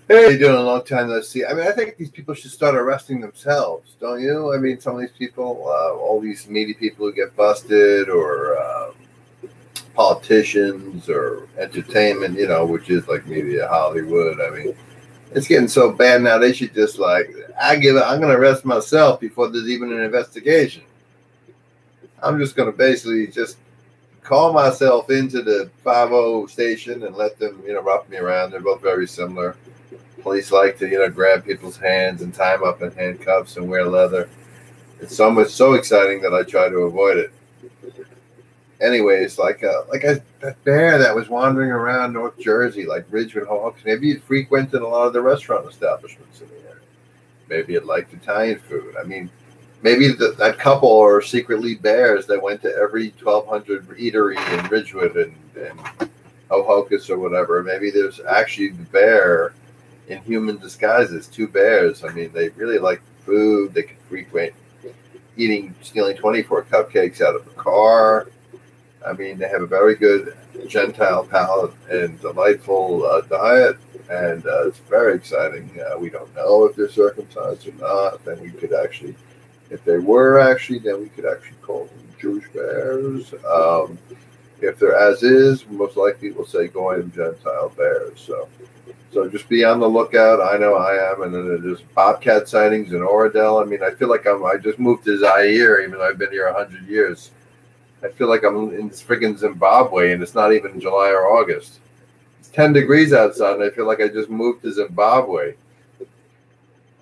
Hey, doing a long time no see. I mean, I think these people should start arresting themselves, don't you? I mean, some of these people, all these media people who get busted, or politicians, or entertainment, which is like media, Hollywood. I mean, it's getting so bad now. They should just like, I'm going to arrest myself before there's even an investigation. I'm just going to basically just call myself into the 50 station and let them, rough me around. They're both very similar. Police like to, grab people's hands and tie them up in handcuffs and wear leather. It's so exciting that I try to avoid it. Anyways, that bear that was wandering around North Jersey, like Ridgewood Hawks, maybe it frequented a lot of the restaurant establishments in the area. Maybe it liked Italian food. I mean, maybe that couple are secretly bears that went to every 1,200 eatery in Ridgewood and Hohokus or whatever. Maybe there's actually the bear in human disguises, two bears. I mean, they really like food. They can frequent stealing 24 cupcakes out of a car. I mean, they have a very good Gentile palate and delightful diet, and it's very exciting. We don't know if they're circumcised or not. Then we could actually, if they were actually, then we could actually call them Jewish bears. If they're as is, most likely we'll say Goyim Gentile bears. So just be on the lookout. I know I am. And then there's bobcat sightings in Oradell. I mean, I feel like I just moved to Zaire, even though I've been here 100 years. I feel like I'm in friggin' Zimbabwe, and it's not even July or August. It's 10 degrees outside, and I feel like I just moved to Zimbabwe.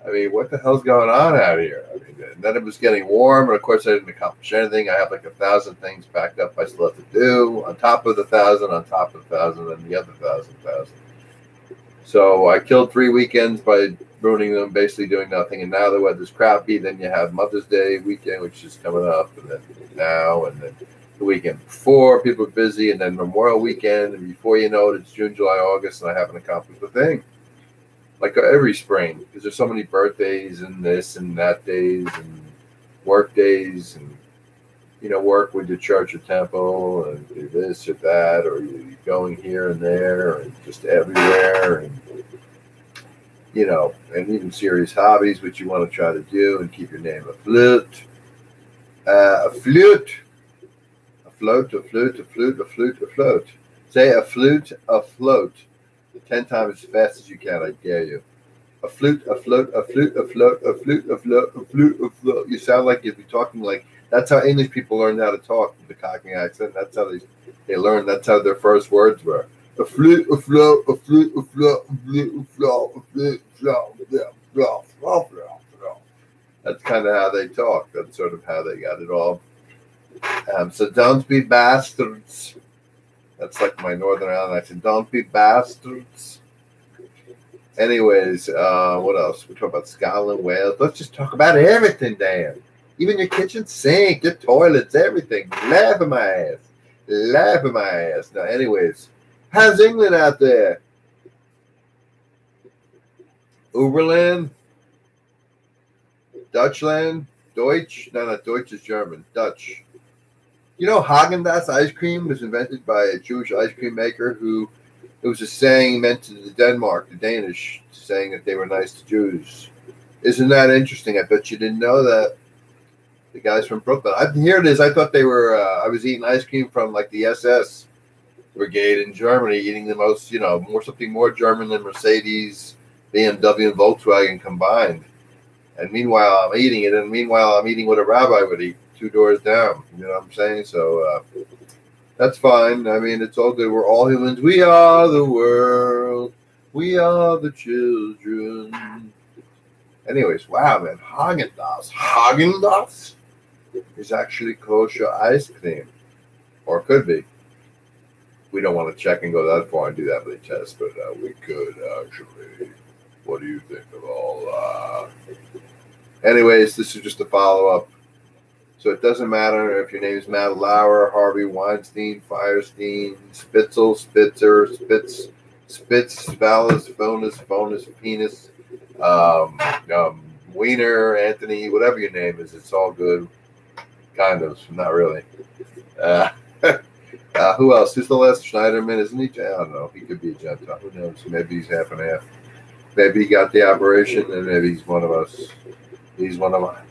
I mean, what the hell's going on out here? I mean, and then it was getting warm, and of course I didn't accomplish anything. I have like 1,000 things backed up I still have to do, on top of the 1,000, on top of 1,000, and the other 1,000. So I killed 3 weekends by ruining them, basically doing nothing. And now the weather's crappy. Then you have Mother's Day weekend, which is coming up, and then now, and then the weekend before, people are busy, and then Memorial Weekend, and before you know it, it's June, July, August, and I haven't accomplished a thing. Like every spring, because there's so many birthdays and this and that days and work days, and work with your church or temple and do this or that, or you're going here and there and just everywhere, and and even serious hobbies which you want to try to do and keep your name afloat. Afloat. Say afloat 10 times as fast as you can, I dare you. Afloat. You sound like you'd be talking like, that's how English people learned how to talk, with the Cockney accent. That's how they learned. That's how their first words were. Afloat. That's kind of how they talk. That's sort of how they got it all. So don't be bastards. That's like my Northern Ireland accent. Don't be bastards. Anyways, what else? We talk about Scotland, Wales. Let's just talk about everything, Dan. Even your kitchen sink, your toilets, everything. Laugh at my ass. Now, anyways, how's England out there? Uberland? Dutchland? Deutsch? No, not Deutsch is German. Dutch. Haagen-Dazs ice cream was invented by a Jewish ice cream maker who, it was a saying meant to the Danish, saying that they were nice to Jews. Isn't that interesting? I bet you didn't know that. The guys from Brooklyn. Here it is. I thought they were, I was eating ice cream from like the SS brigade in Germany, eating the most, something more German than Mercedes, BMW, and Volkswagen combined. And meanwhile, I'm eating it. And meanwhile, I'm eating what a rabbi would eat 2 doors down. You know what I'm saying? So that's fine. I mean, it's all good. We're all humans. We are the world. We are the children. Anyways, wow, man. Haagen-Dazs is actually kosher ice cream. Or could be. We don't want to check and go that far and do that with the test, but we could actually. What do you think of all that? Anyways, this is just a follow-up. So it doesn't matter if your name is Matt Lauer, Harvey Weinstein, Firestein, Spitzel, Spitzer, Spitz, Vallis, Bonus, Penis, Wiener, Anthony, whatever your name is, it's all good. Kind of, not really. Uh, who else? Who's the last Schneiderman? Isn't he? I don't know. He could be a Gentile. Who knows? Maybe he's half and half. Maybe he got the operation, and maybe he's one of us. He's one of mine.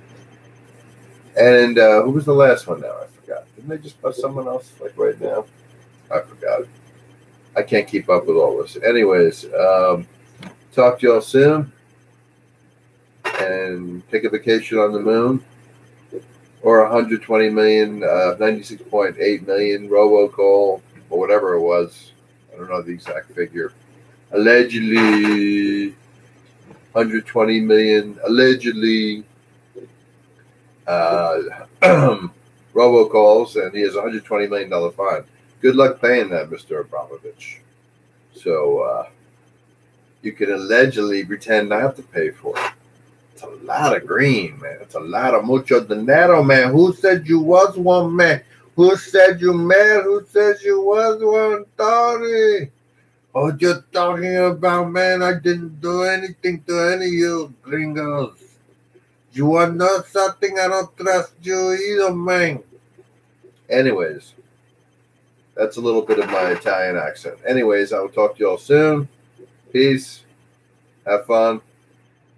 And who was the last one now? I forgot. Didn't they just put someone else like right now? I forgot. I can't keep up with all this. Anyways, talk to y'all soon. And take a vacation on the moon. Or 120 million, 96.8 million robocall, or whatever it was. I don't know the exact figure. Allegedly, 120 million, allegedly, robocalls, and he has a $120 million fine. Good luck paying that, Mr. Abramovich. So you can allegedly pretend not to pay for it. It's a lot of green, man. It's a lot of mucho dinero, man. Who said you was one, man? Who said you mad? Who said you was one, Tony? What you talking about, man? I didn't do anything to any of you gringos. You want to know something? I don't trust you either, man. Anyways, that's a little bit of my Italian accent. Anyways, I will talk to you all soon. Peace. Have fun.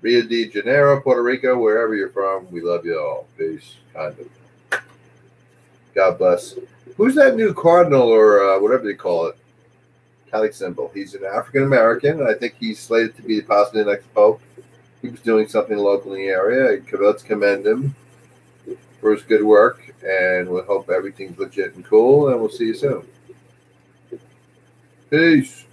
Rio de Janeiro, Puerto Rico, wherever you're from, we love you all. Peace. Kind of. God bless. Who's that new cardinal or whatever they call it? Catholic symbol. He's an African American, and I think he's slated to be possibly the next pope. He was doing something local in the area. Let's commend him for his good work, and we'll hope everything's legit and cool, and we'll see you soon. Peace.